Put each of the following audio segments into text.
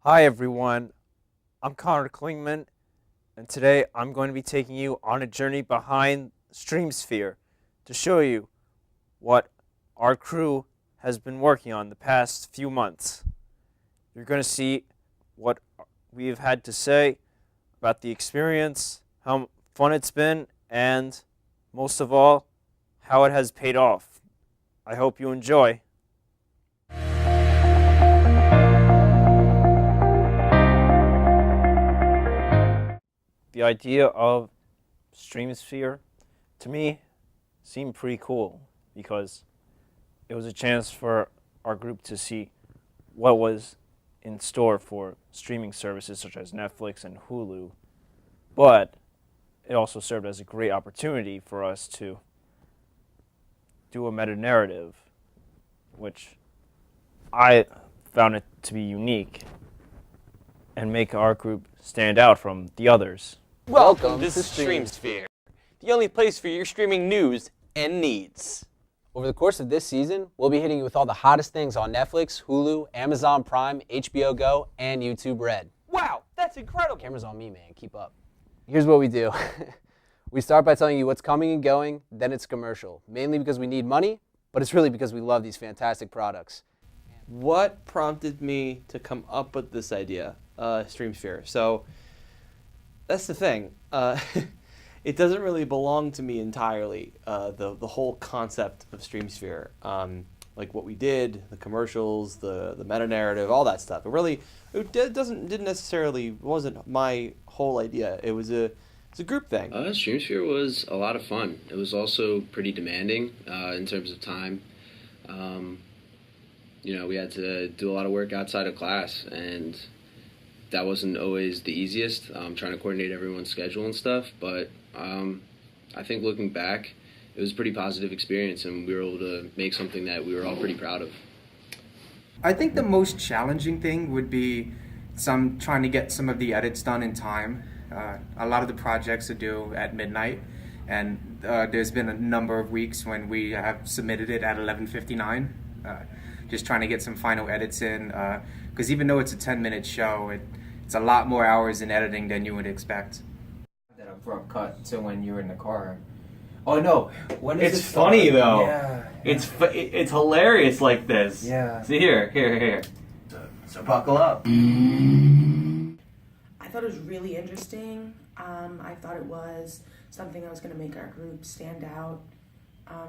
Hi everyone, I'm Connor Klingman, and today I'm going to be taking you on a journey behind StreamSphere to show you what our crew has been working on the past few months. You're going to see what we've had to say about the experience, how fun it's been, and most of all, how it has paid off. I hope you enjoy. The idea of StreamSphere, to me, seemed pretty cool because it was a chance for our group to see what was in store for streaming services such as Netflix and Hulu. But it also served as a great opportunity for us to do a meta narrative, which I found it to be unique and make our group stand out from the others. Welcome to StreamSphere, the only place for your streaming news and needs. Over the course of this season, we'll be hitting you with all the hottest things on Netflix, Hulu, Amazon Prime, HBO Go, and YouTube Red. Wow, that's incredible. Camera's on me, man. Keep up. Here's what we do. We start by telling you what's coming and going, then it's commercial. Mainly because we need money, but it's really because we love these fantastic products. What prompted me to come up with this idea, StreamSphere? So that's the thing. It doesn't really belong to me entirely. The whole concept of StreamSphere, like what we did, the commercials, the meta narrative, all that stuff. Didn't necessarily wasn't my whole idea. It's a group thing. StreamSphere was a lot of fun. It was also pretty demanding in terms of time. We had to do a lot of work outside of class, and that wasn't always the easiest, trying to coordinate everyone's schedule and stuff, but I think looking back, it was a pretty positive experience, and we were able to make something that we were all pretty proud of. I think the most challenging thing would be trying to get some of the edits done in time. A lot of the projects are due at midnight, and there's been a number of weeks when we have submitted it at 11:59. Just trying to get some final edits in, because even though it's a 10-minute show, it's a lot more hours in editing than you would expect. That abrupt cut to when you're in the car. Oh no! When is It's funny though. Yeah. It's hilarious like this. Yeah. See here. So buckle up. I thought it was really interesting. I thought it was something that was going to make our group stand out.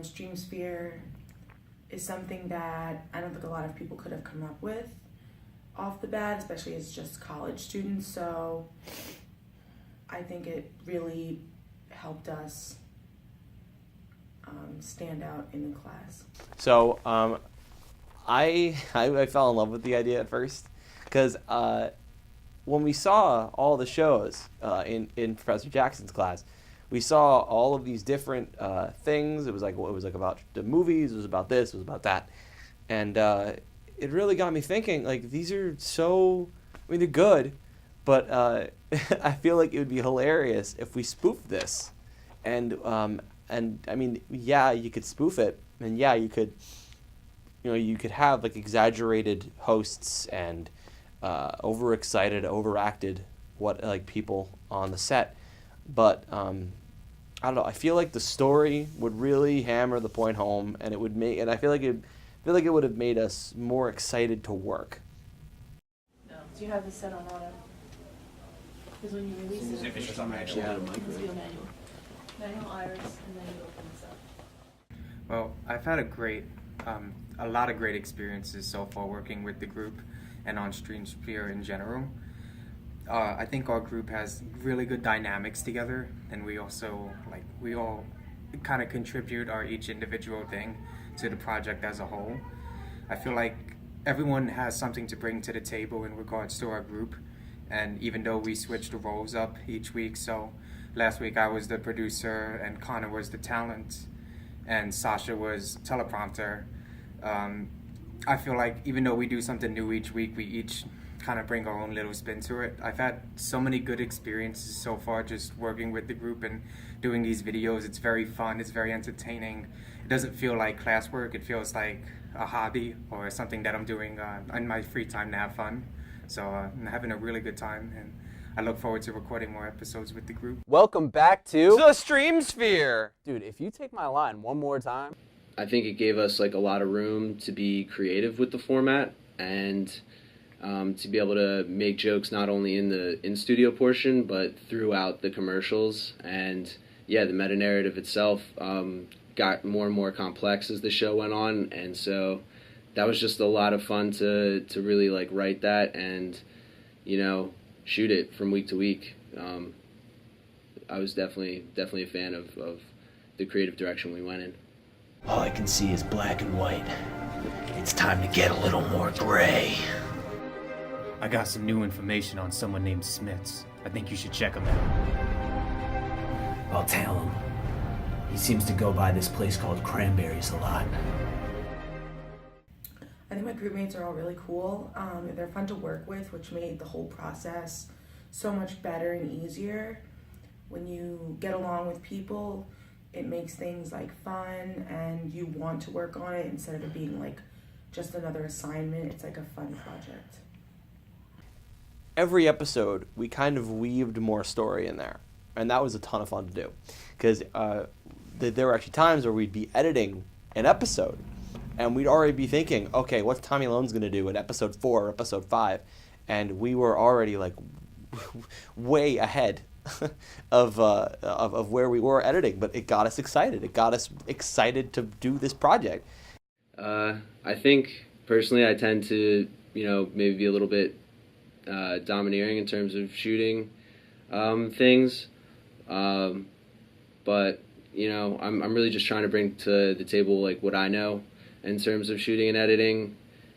StreamSphere is something that I don't think a lot of people could have come up with off the bat, especially as just college students. So I think it really helped us stand out in the class. So I fell in love with the idea at first because when we saw all the shows in Professor Jackson's class, we saw all of these different things. It was like about the movies. It was about this. It was about that, and it really got me thinking. Like these are so. I mean, they're good, but I feel like it would be hilarious if we spoofed this, and I mean, yeah, you could spoof it, and yeah, you could have like exaggerated hosts and overexcited, overacted people on the set, but I don't know. I feel like the story would really hammer the point home, and I feel like it would have made us more excited to work. No. Do you have this set on auto? Because when you release it, If it's just on manual. it's manual. Manual iris, and then you open this up. Well, I've had a lot of great experiences so far working with the group and on StreamSphere in general. I think our group has really good dynamics together, and we all kind of contribute our each individual thing to the project as a whole. I feel like everyone has something to bring to the table in regards to our group, and even though we switch the roles up each week, so last week I was the producer and Connor was the talent and Sasha was teleprompter. I feel like even though we do something new each week, we each kind of bring our own little spin to it. I've had so many good experiences so far just working with the group and doing these videos. It's very fun, it's very entertaining. It doesn't feel like classwork, it feels like a hobby or something that I'm doing in my free time to have fun. So I'm having a really good time, and I look forward to recording more episodes with the group. Welcome back to The Stream Sphere. Dude, if you take my line one more time. I think it gave us like a lot of room to be creative with the format and to be able to make jokes not only in the in-studio portion but throughout the commercials. And yeah, the meta narrative itself got more and more complex as the show went on, and so that was just a lot of fun to really like write that and, you know, shoot it from week to week. I was definitely a fan of the creative direction we went in. All I can see is black and white. It's time to get a little more gray. I got some new information on someone named Smits. I think you should check him out. I'll tell him. He seems to go by this place called Cranberries a lot. I think my group mates are all really cool. They're fun to work with, which made the whole process so much better and easier. When you get along with people, it makes things like fun and you want to work on it instead of it being like just another assignment. It's like a fun project. Every episode, we kind of weaved more story in there, and that was a ton of fun to do, because there were actually times where we'd be editing an episode, and we'd already be thinking, okay, what's Tommy Lone's going to do in episode 4 or episode 5, and we were already like way ahead of where we were editing, but it got us excited. It got us excited to do this project. I think personally I tend to, you know, maybe be a little bit domineering in terms of shooting things, but you know, I'm really just trying to bring to the table like what I know in terms of shooting and editing,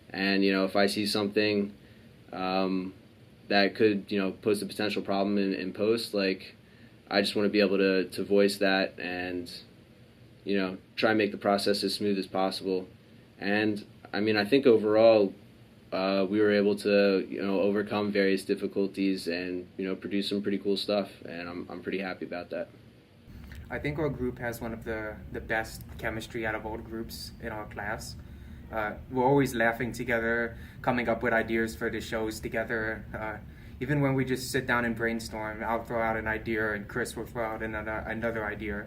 and you know, if I see something that could, you know, pose a potential problem in post, like I just want to be able to voice that and, you know, try and make the process as smooth as possible. And I mean, I think overall we were able to, you know, overcome various difficulties and, you know, produce some pretty cool stuff, and I'm pretty happy about that. I think our group has one of the best chemistry out of all the groups in our class. We're always laughing together, coming up with ideas for the shows together. Even when we just sit down and brainstorm, I'll throw out an idea and Chris will throw out another idea.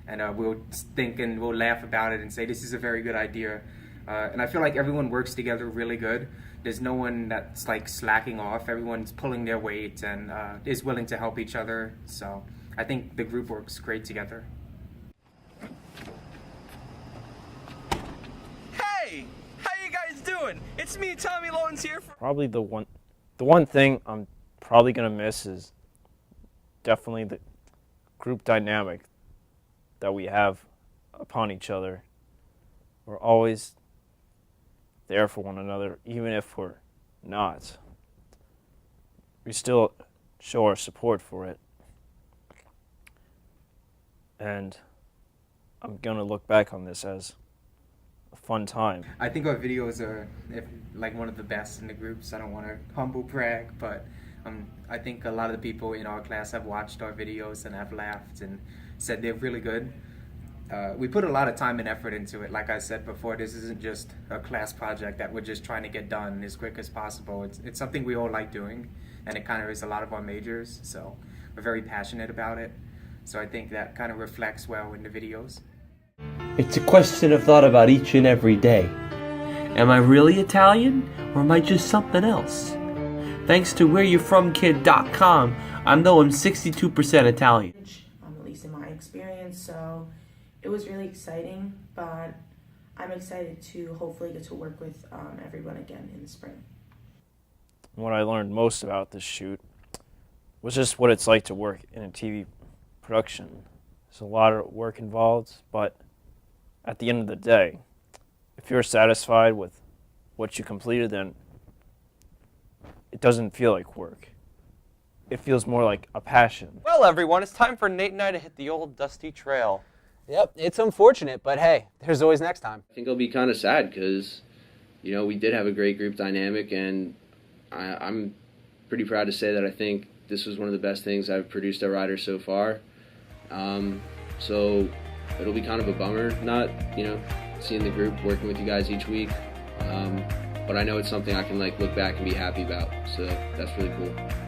And we'll think and we'll laugh about it and say, this is a very good idea. And I feel like everyone works together really good. There's no one that's like slacking off. Everyone's pulling their weight and is willing to help each other. So I think the group works great together. Hey, how you guys doing? It's me, Tommy Lones here. Probably the one thing I'm probably gonna miss is definitely the group dynamic that we have upon each other. We're always there for one another, even if we're not. We still show our support for it. And I'm gonna look back on this as a fun time. I think our videos are like one of the best in the groups. I don't want to humble brag, but I think a lot of the people in our class have watched our videos and have laughed and said they're really good. We put a lot of time and effort into it. Like I said before, this isn't just a class project that we're just trying to get done as quick as possible. It's something we all like doing, and it kind of is a lot of our majors, so we're very passionate about it. So I think that kind of reflects well in the videos. It's a question I've thought about each and every day. Am I really Italian, or am I just something else? Thanks to whereyou'refromkid.com, I know I'm 62% Italian. At least in my experience, so it was really exciting, but I'm excited to hopefully get to work with everyone again in the spring. What I learned most about this shoot was just what it's like to work in a TV production. There's a lot of work involved, but at the end of the day, if you're satisfied with what you completed, then it doesn't feel like work. It feels more like a passion. Well, everyone, it's time for Nate and I to hit the old dusty trail. Yep, it's unfortunate, but hey, there's always next time. I think I'll be kind of sad because, you know, we did have a great group dynamic, and I'm pretty proud to say that I think this was one of the best things I've produced at Ryder so far. So it'll be kind of a bummer not, you know, seeing the group, working with you guys each week. but I know it's something I can like look back and be happy about. So that's really cool.